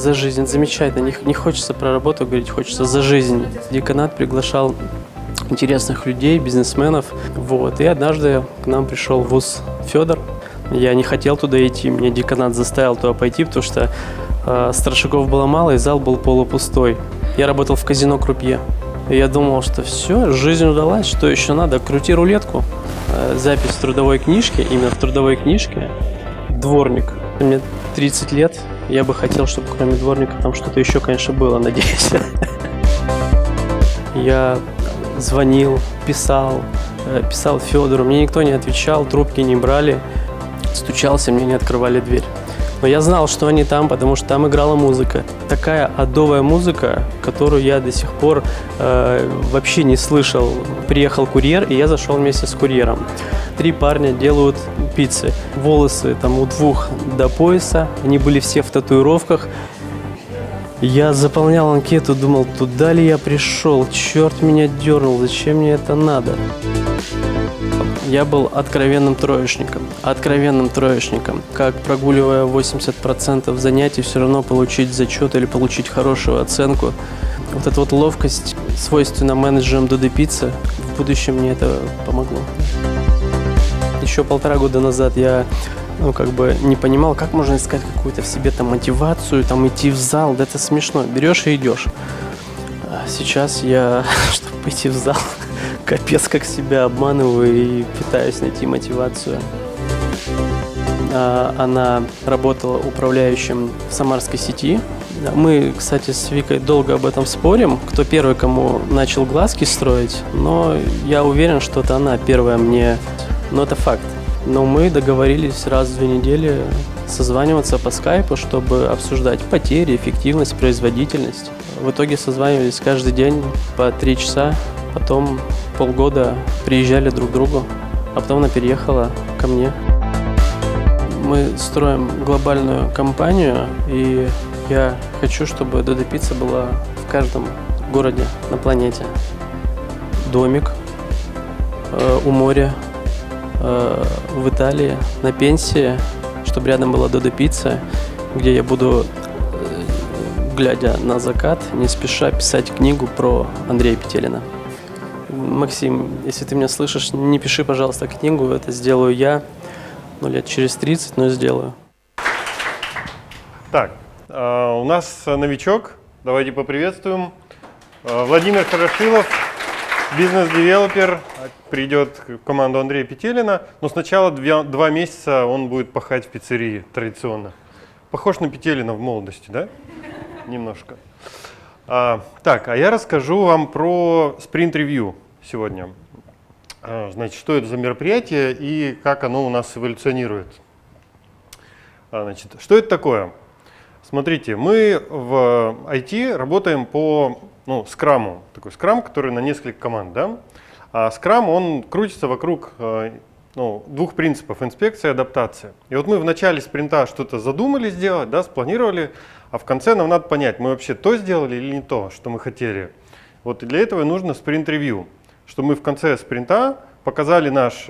за жизнь. Это замечательно. Не хочется про работу говорить, хочется за жизнь. Деканат приглашал интересных людей, бизнесменов. Вот. И однажды к нам пришел в вуз Федор. Я не хотел туда идти, меня деканат заставил туда пойти, потому что старшаков было мало, и зал был полупустой. Я работал в казино крупье. И я думал, что все, жизнь удалась, что еще надо? Крути рулетку. Запись в трудовой книжке, именно в трудовой книжке, дворник. Мне 30 лет, я бы хотел, чтобы кроме дворника там что-то еще, конечно, было, надеюсь. Я звонил, писал Федору, мне никто не отвечал, трубки не брали. Стучался, мне не открывали дверь. Но я знал, что они там, потому что там играла музыка. Такая адовая музыка, которую я до сих пор вообще не слышал. Приехал курьер, и я зашел вместе с курьером. 3 парня делают пиццы. Волосы там у 2 до пояса. Они были все в татуировках. Я заполнял анкету, думал, туда ли я пришел? Черт меня дернул, зачем мне это надо? Я был откровенным троечником. Как, прогуливая 80% занятий, все равно получить зачет или получить хорошую оценку. Вот эта вот ловкость, свойственна менеджерам Dodo Pizza, в будущем мне это помогло. Еще 1,5 года назад я не понимал, как можно искать какую-то в себе там мотивацию, там идти в зал, да это смешно, берешь и идешь. А сейчас я, чтобы пойти в зал, капец как себя обманываю и пытаюсь найти мотивацию. Она работала управляющим в самарской сети. Мы, кстати, с Викой долго об этом спорим, кто первый, кому начал глазки строить, но я уверен, что это она первая мне, но это факт. Но мы договорились раз в 2 недели созваниваться по скайпу, чтобы обсуждать потери, эффективность, производительность. В итоге созванивались каждый день по 3 часа, потом полгода приезжали друг к другу, а потом она переехала ко мне. Мы строим глобальную компанию, и я хочу, чтобы Dodo Pizza была в каждом городе на планете. Домик у моря, в Италии, на пенсии, чтобы рядом была Dodo Pizza, где я буду, глядя на закат, не спеша писать книгу про Андрея Петелина. Максим, если ты меня слышишь, не пиши, пожалуйста, книгу, это сделаю я, лет через 30, но сделаю. Так, у нас новичок, давайте поприветствуем. Владимир Хорошилов, бизнес-девелопер, придет в команду Андрея Петелина, но сначала 2 месяца он будет пахать в пиццерии традиционно. Похож на Петелина в молодости, да? Немножко. Так, а я расскажу вам про спринт-ревью сегодня. Значит, что это за мероприятие и как оно у нас эволюционирует. Значит, что это такое? Смотрите, мы в IT работаем по скраму. Такой скрам, который на несколько команд, да? А скрам, он крутится вокруг 2 принципов: инспекция и адаптация. И вот мы в начале спринта что-то задумали сделать, да, спланировали, а в конце нам надо понять, мы вообще то сделали или не то, что мы хотели. Вот и для этого нужно спринт-ревью, чтобы мы в конце спринта показали наш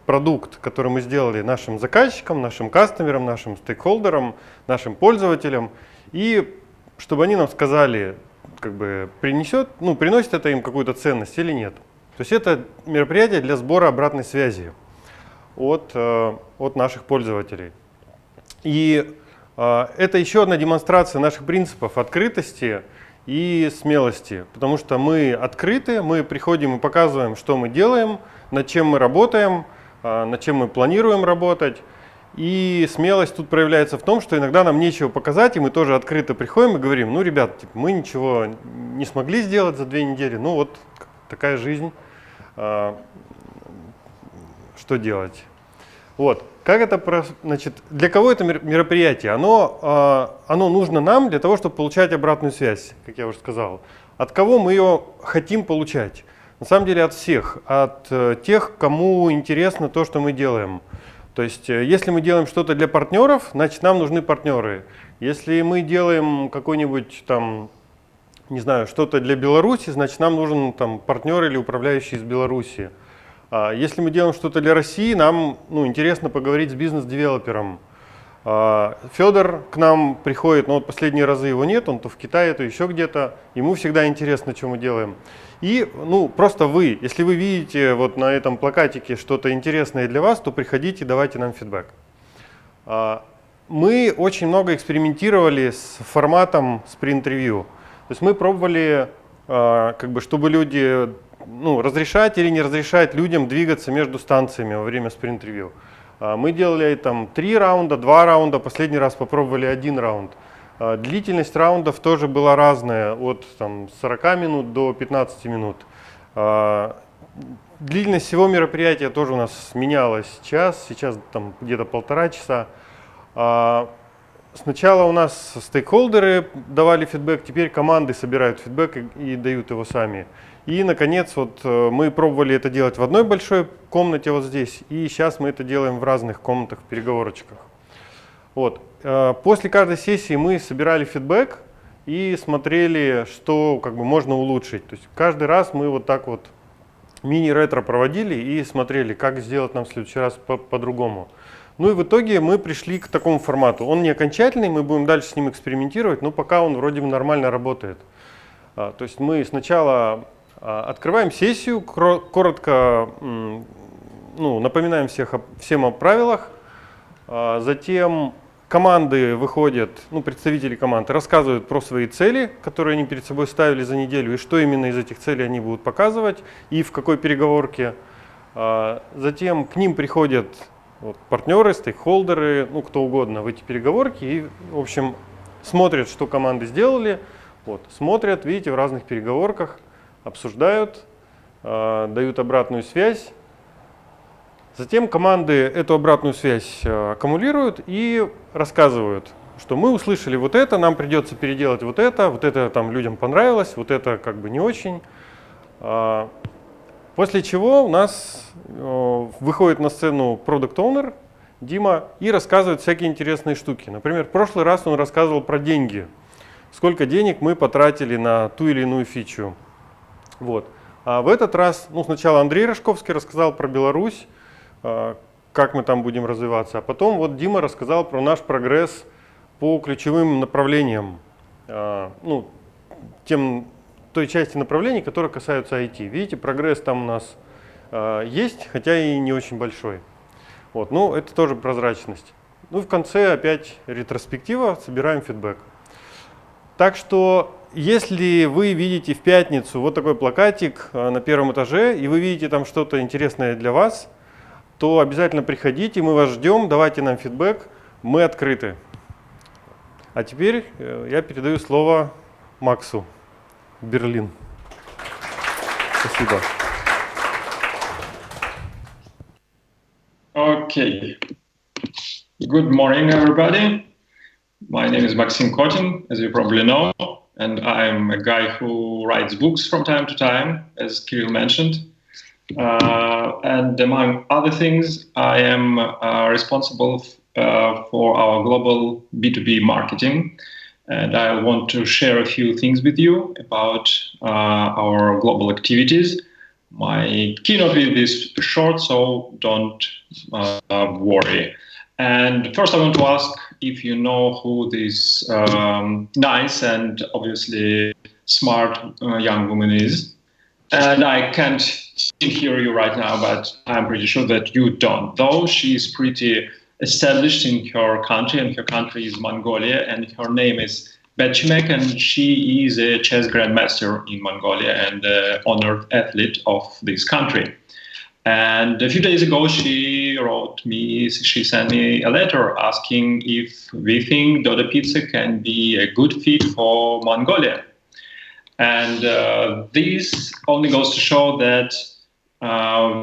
продукт, который мы сделали нашим заказчикам, нашим кастомерам, нашим стейкхолдерам, нашим пользователям, и чтобы они нам сказали, приносит это им какую-то ценность или нет. То есть это мероприятие для сбора обратной связи от наших пользователей. И это еще одна демонстрация наших принципов открытости и смелости, потому что мы открыты, мы приходим и показываем, что мы делаем, над чем мы работаем, над чем мы планируем работать. И смелость тут проявляется в том, что иногда нам нечего показать, и мы тоже открыто приходим и говорим: ребят, мы ничего не смогли сделать за 2 недели, вот такая жизнь, что делать? Вот. Как это, значит, для кого это мероприятие? Оно нужно нам для того, чтобы получать обратную связь, как я уже сказал. От кого мы ее хотим получать? На самом деле от всех, от тех, кому интересно то, что мы делаем. То есть, если мы делаем что-то для партнеров, значит, нам нужны партнеры. Если мы делаем какой-нибудь там, не знаю, что-то для Беларуси, значит, нам нужен там партнер или управляющий из Беларуси. Если мы делаем что-то для России, нам интересно поговорить с бизнес-девелопером. Федор к нам приходит, но вот последние разы его нет, он то в Китае, то еще где-то. Ему всегда интересно, что мы делаем. И просто вы, если вы видите вот на этом плакатике что-то интересное для вас, то приходите, давайте нам фидбэк. Мы очень много экспериментировали с форматом спринт-ревью. То есть мы пробовали, чтобы люди, разрешать или не разрешать людям двигаться между станциями во время спринт-ревью. Мы делали там 3 раунда, 2 раунда, последний раз попробовали 1 раунд. Длительность раундов тоже была разная, от 40 минут до 15 минут. Длительность всего мероприятия тоже у нас менялась час, сейчас где-то 1,5 часа. Сначала у нас стейкхолдеры давали фидбэк, теперь команды собирают фидбэк и дают его сами. И, наконец, мы пробовали это делать в одной большой комнате вот здесь, и сейчас мы это делаем в разных комнатах, в переговорочках. После каждой сессии мы собирали фидбэк и смотрели, что можно улучшить. То есть каждый раз мы мини-ретро проводили и смотрели, как сделать нам в следующий раз по-другому. И в итоге мы пришли к такому формату. Он не окончательный, мы будем дальше с ним экспериментировать, но пока он вроде бы нормально работает. То есть мы сначала открываем сессию, коротко напоминаем всем о правилах, затем команды выходят, представители команд рассказывают про свои цели, которые они перед собой ставили за неделю, и что именно из этих целей они будут показывать, и в какой переговорке. Затем к ним приходят партнеры, стейкхолдеры, кто угодно в эти переговорки, и, в общем, смотрят, что команды сделали, смотрят, видите, в разных переговорках, обсуждают, дают обратную связь. Затем команды эту обратную связь аккумулируют и рассказывают, что мы услышали вот это, нам придется переделать вот это людям понравилось, вот это не очень. После чего у нас выходит на сцену продакт-оунер Дима и рассказывает всякие интересные штуки. Например, в прошлый раз он рассказывал про деньги. Сколько денег мы потратили на ту или иную фичу. А в этот раз, сначала Андрей Рожковский рассказал про Беларусь, как мы там будем развиваться, а потом Дима рассказал про наш прогресс по ключевым направлениям, той части направлений, которые касаются IT. Видите, прогресс там у нас есть, хотя и не очень большой. Это тоже прозрачность. В конце опять ретроспектива, собираем фидбэк. Так что, если вы видите в пятницу такой плакатик на первом этаже, и вы видите там что-то интересное для вас, то обязательно приходите, мы вас ждем, давайте нам фидбэк, мы открыты. А теперь я передаю слово Максу. Берлин. Спасибо. Okay. Good morning, everybody. My name is Maxim Котин, as you probably know, and I'm a guy who writes books from time to time, as Kirill mentioned. And among other things, I am responsible for our global B2B marketing. And I want to share a few things with you about our global activities. My keynote is short, so don't worry. And first I want to ask if you know who this nice and obviously smart young woman is. And I can't hear you right now, but I'm pretty sure that you don't. Though she's pretty established in her country, and her country is Mongolia, and her name is Betchimek, and she is a chess grandmaster in Mongolia and honored athlete of this country. And a few days ago, she sent me a letter asking if we think Dodo Pizza can be a good fit for Mongolia. And this only goes to show that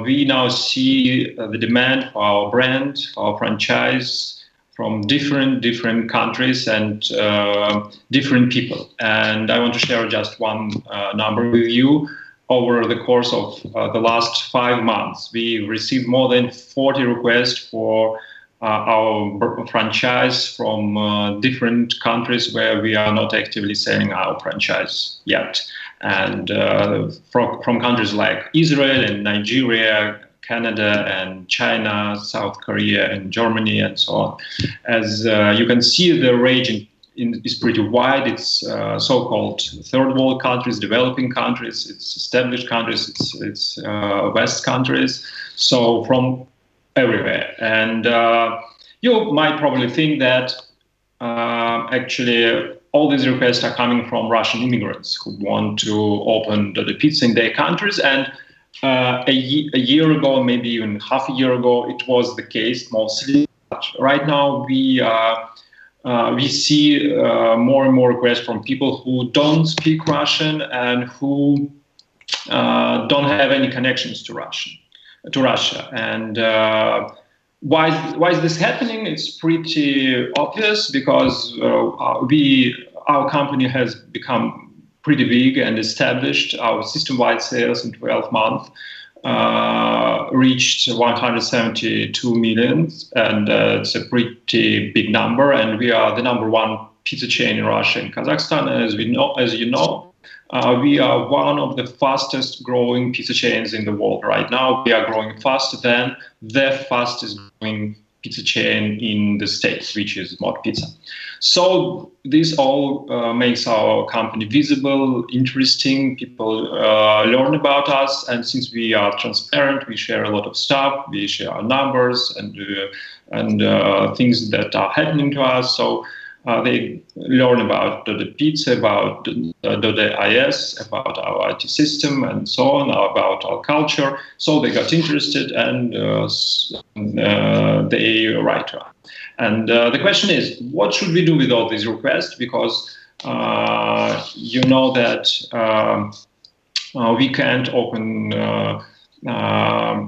we now see the demand for our brand, our franchise, from different countries and different people. And I want to share just one number with you. Over the course of the last 5 months, we received more than 40 requests for our franchise from different countries where we are not actively selling our franchise yet. And from countries like Israel and Nigeria, Canada and China, South Korea and Germany and so on. As you can see, the range is pretty wide. It's so-called third world countries, developing countries, it's established countries, it's West countries, so from everywhere. And you might probably think that actually all these requests are coming from Russian immigrants who want to open the pizza in their countries. And a year ago, maybe even half a year ago, it was the case mostly. But right now, we see more and more requests from people who don't speak Russian and who don't have any connections to Russia. And why is this happening? It's pretty obvious because our company has become pretty big and established. Our system-wide sales in 12 months reached 172 million, and it's a pretty big number. And we are the number one pizza chain in Russia and Kazakhstan. And as you know, we are one of the fastest growing pizza chains in the world right now. We are growing faster than the fastest growing pizza chain in the States, which is Mod Pizza. So this all makes our company visible, interesting. People learn about us, and since we are transparent, we share a lot of stuff. We share our numbers and things that are happening to us. So they learn about the pizza, about Dodo IS, about our IT system, and so on, about our culture. So they got interested, and they write to us. And the question is, what should we do with all these requests? Because you know that we can't open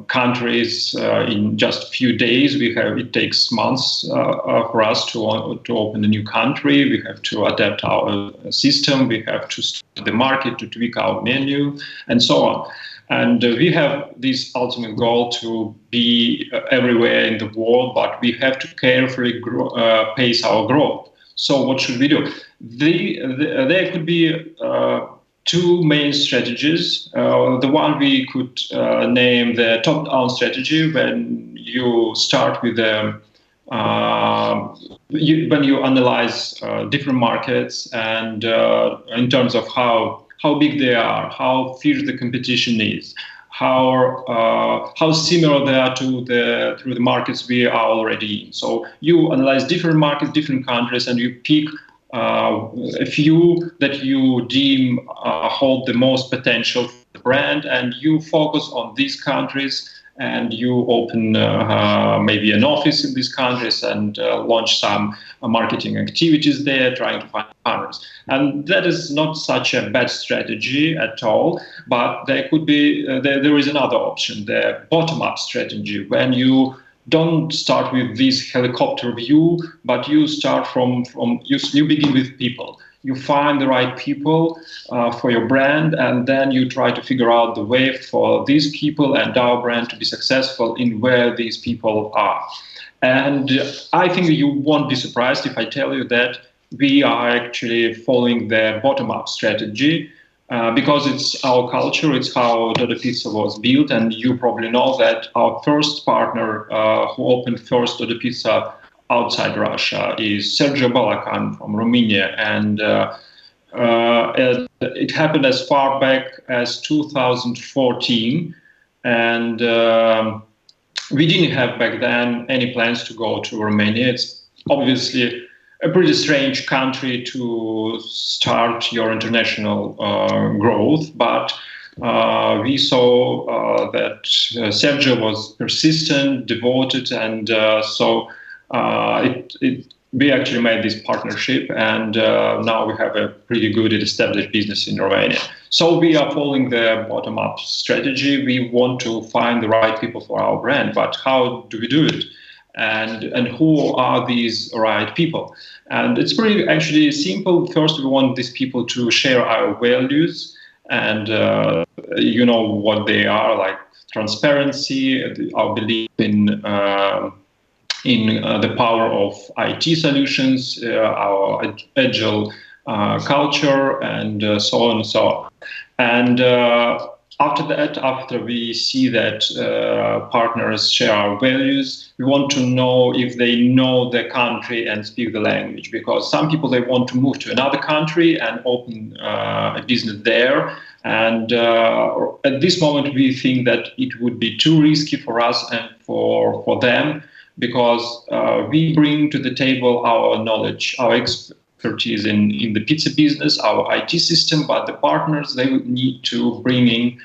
countries in just a few days. It takes months for us to open a new country. We have to adapt our system. We have to study the market, to tweak our menu, and so on. And we have this ultimate goal to be everywhere in the world, but we have to carefully pace our growth. So what should we do? There could be two main strategies. The one we could name the top-down strategy, when you start with when you analyze different markets and in terms of how big they are, how fierce the competition is, how similar they are to the markets we are already in. So you analyze different markets, different countries, and you pick a few that you deem hold the most potential for the brand, and you focus on these countries, and you open maybe an office in these countries and launch some marketing activities there, trying to find partners. And that is not such a bad strategy at all, but there could be there is another option, the bottom-up strategy, when you don't start with this helicopter view, but you start you begin with people. You find the right people for your brand, and then you try to figure out the way for these people and our brand to be successful in where these people are. And I think you won't be surprised if I tell you that we are actually following the bottom-up strategy, because it's our culture, it's how Dodo Pizza was built. And you probably know that our first partner who opened first Dodo Pizza outside Russia is Sergio Balakan from Romania. And it happened as far back as 2014. And we didn't have back then any plans to go to Romania. It's obviously a pretty strange country to start your international growth, but we saw that Sergio was persistent, devoted, and so we actually made this partnership, and now we have a pretty good established business in Romania. So we are following the bottom-up strategy. We want to find the right people for our brand, but how do we do it? And who are these right people? And it's pretty actually simple. First, we want these people to share our values, and you know what they are, like transparency, our belief in the power of IT solutions, our agile culture, and so on and so on. And After that, after we see that partners share our values, we want to know if they know the country and speak the language. Because some people, they want to move to another country and open a business there. And at this moment, we think that it would be too risky for us and for them, because we bring to the table our knowledge, our expertise in the pizza business, our IT system, but the partners, they would need to bring in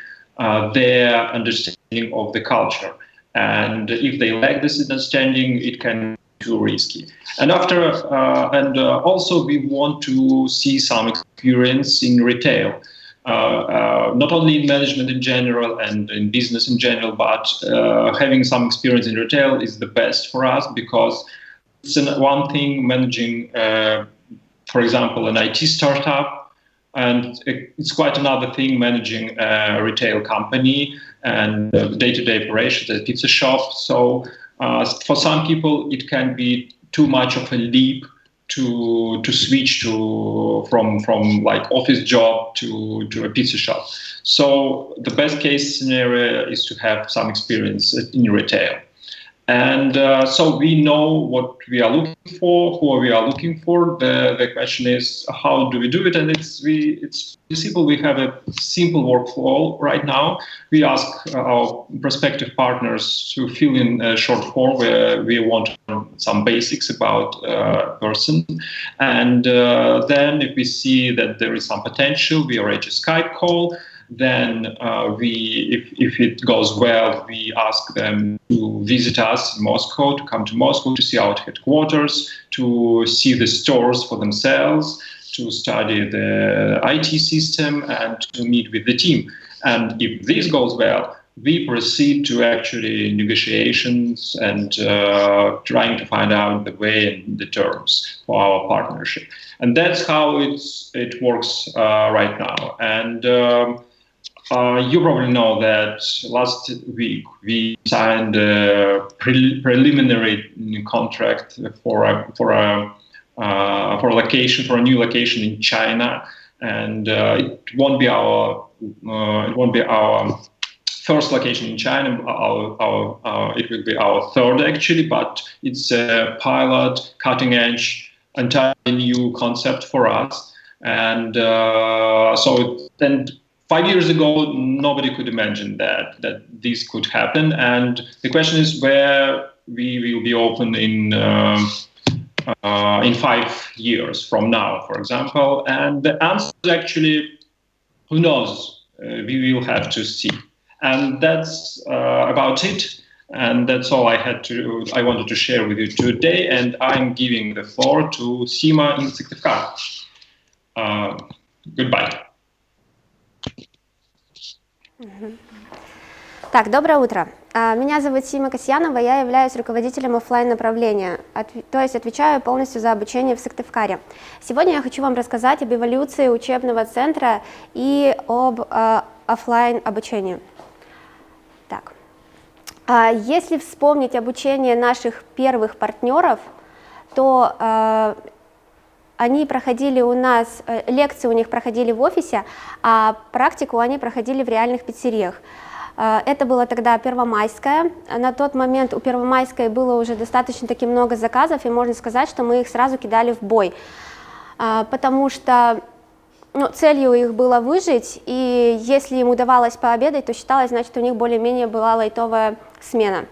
their understanding of the culture. And if they lack this understanding, it can be too risky. And also we want to see some experience in retail. Not only in management in general and in business in general, but having some experience in retail is the best for us, because it's one thing managing, for example, an IT startup, and it's quite another thing managing a retail company and day-to-day operations at a pizza shop. So for some people, it can be too much of a leap to switch from like office job to a pizza shop. So the best case scenario is to have some experience in retail. And so we know what we are looking for, who we are looking for. The question is, how do we do it? And it's simple. We have a simple workflow right now. We ask our prospective partners to fill in a short form where we want some basics about a person. And then if we see that there is some potential, we arrange a Skype call. Then if it goes well, we ask them to visit us in Moscow, to come to Moscow to see our headquarters, to see the stores for themselves, to study the IT system, and to meet with the team. And if this goes well, we proceed to actually negotiations and trying to find out the way and the terms for our partnership. And that's how it works right now. And you probably know that last week we signed a preliminary contract for a location, for a new location in China, and it won't be our first location in China. It will be our third actually, but it's a pilot, cutting edge, entirely new concept for us, and 5 years ago, nobody could imagine that this could happen. And the question is where we will be open in 5 years from now, for example. And the answer is actually, who knows? We will have to see. And that's about it. And that's all I wanted to share with you today. And I'm giving the floor to Sima in Sыктывкаре. Goodbye. Так, доброе утро. Меня зовут Сима Касьянова, я являюсь руководителем офлайн-направления, то есть отвечаю полностью за обучение в Сыктывкаре. Сегодня я хочу вам рассказать об эволюции учебного центра и об офлайн-обучении. Так. Если вспомнить обучение наших первых партнеров, то они проходили у нас, лекции у них проходили в офисе, а практику они проходили в реальных пиццериях. Это было тогда Первомайская. На тот момент у Первомайской было уже достаточно-таки много заказов, и можно сказать, что мы их сразу кидали в бой, потому что целью их было выжить, и если им удавалось пообедать, то считалось, значит, у них более-менее была лайтовая смена.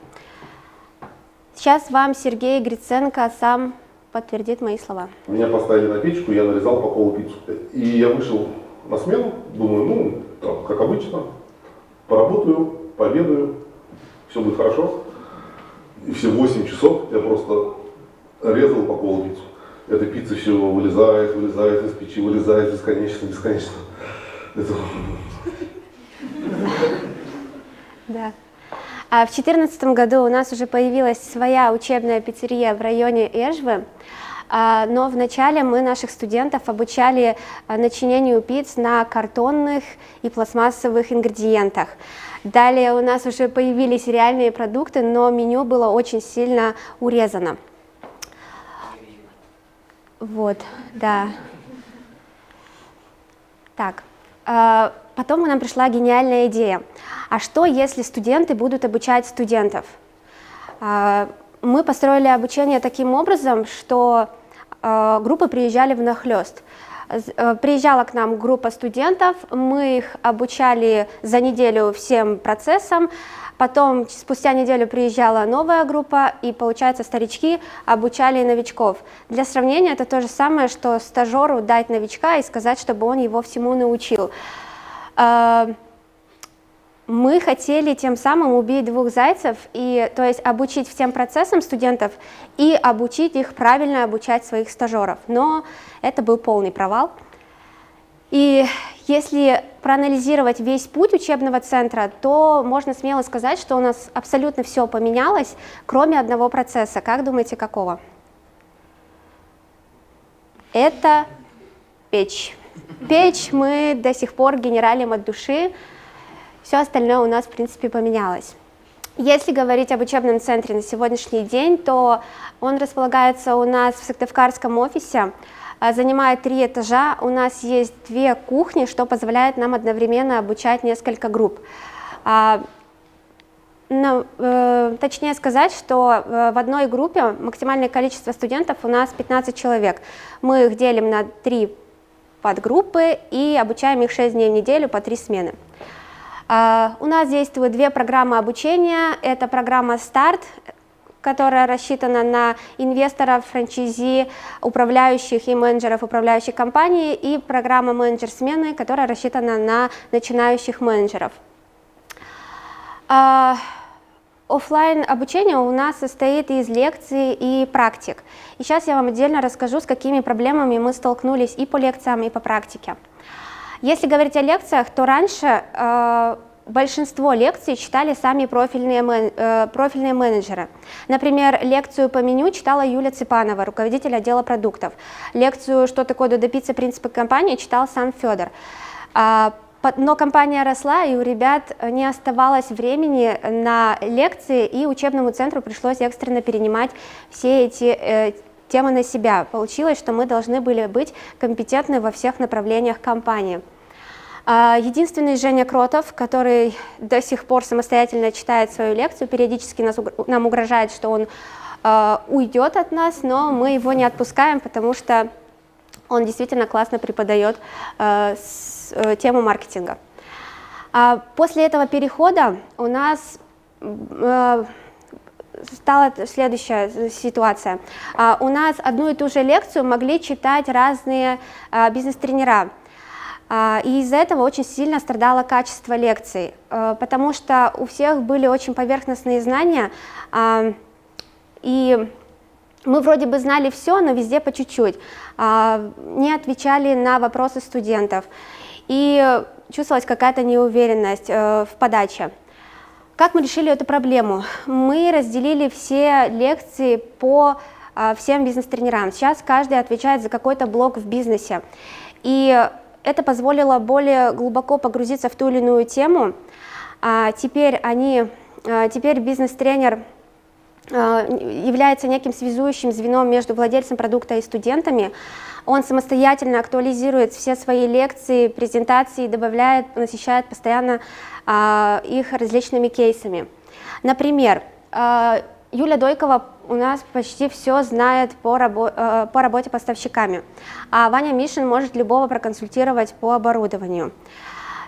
Сейчас вам Сергей Гриценко сам подтвердит мои слова. Меня поставили на печку, я нарезал по полу пиццу. И я вышел на смену, думаю, как обычно, поработаю, пообедаю, все будет хорошо. И все 8 часов я просто резал по полу пиццу. Эта пицца все вылезает из печи, вылезает бесконечно. Это... Да. А в 2014 году у нас уже появилась своя учебная пиццерия в районе Эжвы, но вначале мы наших студентов обучали начинению пиц на картонных и пластмассовых ингредиентах. Далее у нас уже появились реальные продукты, но меню было очень сильно урезано. Вот, да. Так. Потом к нам пришла гениальная идея. А что, если студенты будут обучать студентов? Мы построили обучение таким образом, что группы приезжали внахлёст. Приезжала к нам группа студентов, мы их обучали за неделю всем процессам, потом спустя неделю приезжала новая группа, и, получается, старички обучали новичков. Для сравнения, это то же самое, что стажеру дать новичка и сказать, чтобы он его всему научил. Мы хотели тем самым убить двух зайцев, то есть обучить всем процессам студентов и обучить их правильно обучать своих стажеров. Но это был полный провал. И если проанализировать весь путь учебного центра, то можно смело сказать, что у нас абсолютно все поменялось, кроме одного процесса. Как думаете, какого? Это печь. Печь мы до сих пор генералим от души. Все остальное у нас, в принципе, поменялось. Если говорить об учебном центре на сегодняшний день, то он располагается у нас в Сыктывкарском офисе, занимает 3 этажа, у нас есть 2 кухни, что позволяет нам одновременно обучать несколько групп. Точнее сказать, что в одной группе максимальное количество студентов у нас 15 человек. Мы их делим на 3 подгруппы и обучаем их 6 дней в неделю по 3 смены. У нас действуют 2 программы обучения. Это программа «Старт», которая рассчитана на инвесторов, франчайзи, управляющих и менеджеров управляющих компаний, и программа «Менеджер смены», которая рассчитана на начинающих менеджеров. Оффлайн обучение у нас состоит из лекций и практик. И сейчас я вам отдельно расскажу, с какими проблемами мы столкнулись и по лекциям, и по практике. Если говорить о лекциях, то раньше большинство лекций читали сами профильные менеджеры. Например, лекцию по меню читала Юля Цыпанова, руководитель отдела продуктов. Лекцию «Что такое Dodo IS Sprint. Принципы компании» читал сам Федор. Но компания росла, и у ребят не оставалось времени на лекции, и учебному центру пришлось экстренно перенимать все эти темы на себя. Получилось, что мы должны были быть компетентны во всех направлениях компании. Единственный Женя Кротов, который до сих пор самостоятельно читает свою лекцию, периодически нам угрожает, что он уйдет от нас, но мы его не отпускаем, потому что он действительно классно преподает тему маркетинга. После этого перехода у нас стала следующая ситуация. У нас одну и ту же лекцию могли читать разные бизнес-тренера. И из-за этого очень сильно страдало качество лекций, потому что у всех были очень поверхностные знания, и мы вроде бы знали все, но везде по чуть-чуть, не отвечали на вопросы студентов, и чувствовалась какая-то неуверенность в подаче. Как мы решили эту проблему? Мы разделили все лекции по всем бизнес-тренерам. Сейчас каждый отвечает за какой-то блок в бизнесе. И это позволило более глубоко погрузиться в ту или иную тему. Теперь бизнес-тренер является неким связующим звеном между владельцем продукта и студентами. Он самостоятельно актуализирует все свои лекции, презентации, добавляет, насыщает постоянно их различными кейсами. Например, Юля Дойкова у нас почти все знает по работе поставщиками, а Ваня Мишин может любого проконсультировать по оборудованию.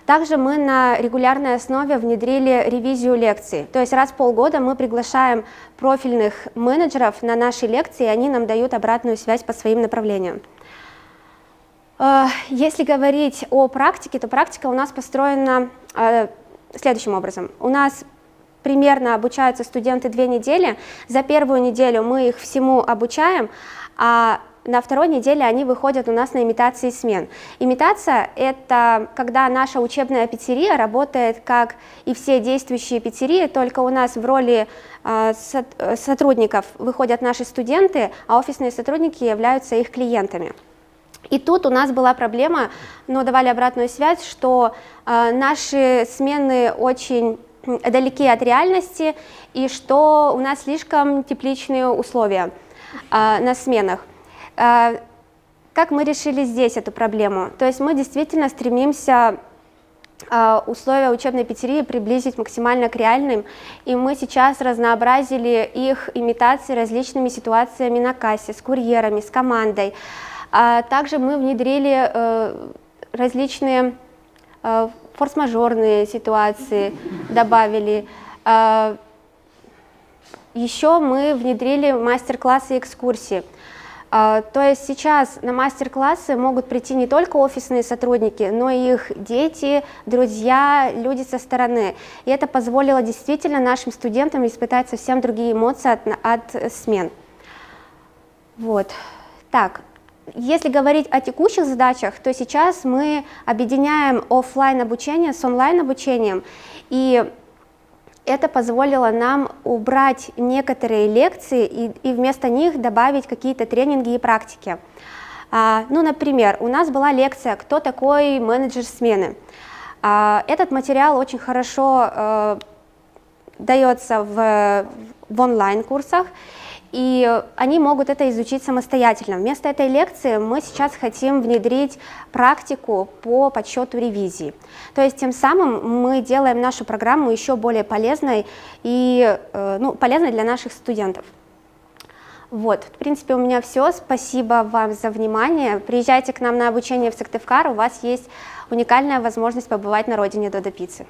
Также мы на регулярной основе внедрили ревизию лекций, то есть раз в полгода мы приглашаем профильных менеджеров на наши лекции, и они нам дают обратную связь по своим направлениям. Если говорить о практике, то практика у нас построена следующим образом. У нас примерно обучаются студенты 2 недели. За первую неделю мы их всему обучаем, а на второй неделе они выходят у нас на имитации смен. Имитация – это когда наша учебная пиццерия работает, как и все действующие пиццерии, только у нас в роли сотрудников выходят наши студенты, а офисные сотрудники являются их клиентами. И тут у нас была проблема, но давали обратную связь, что наши смены очень далеки от реальности и что у нас слишком тепличные условия на сменах. Как мы решили здесь эту проблему? То есть мы действительно стремимся условия учебной пиццерии приблизить максимально к реальным, и мы сейчас разнообразили их имитации различными ситуациями на кассе, с курьерами, с командой. Также мы внедрили различные форс-мажорные ситуации, добавили. Еще мы внедрили мастер-классы и экскурсии. То есть сейчас на мастер-классы могут прийти не только офисные сотрудники, но и их дети, друзья, люди со стороны. И это позволило действительно нашим студентам испытать совсем другие эмоции от смен. Вот. Так, если говорить о текущих задачах, то сейчас мы объединяем офлайн обучение с онлайн обучением, и это позволило нам убрать некоторые лекции и вместо них добавить какие-то тренинги и практики. Ну, например, у нас была лекция «Кто такой менеджер смены?». Этот материал очень хорошо дается в онлайн-курсах, и они могут это изучить самостоятельно. Вместо этой лекции мы сейчас хотим внедрить практику по подсчету ревизии. То есть тем самым мы делаем нашу программу еще более полезной и полезной для наших студентов. Вот, в принципе, у меня все. Спасибо вам за внимание. Приезжайте к нам на обучение в Сыктывкар, у вас есть уникальная возможность побывать на родине Додо пиццы.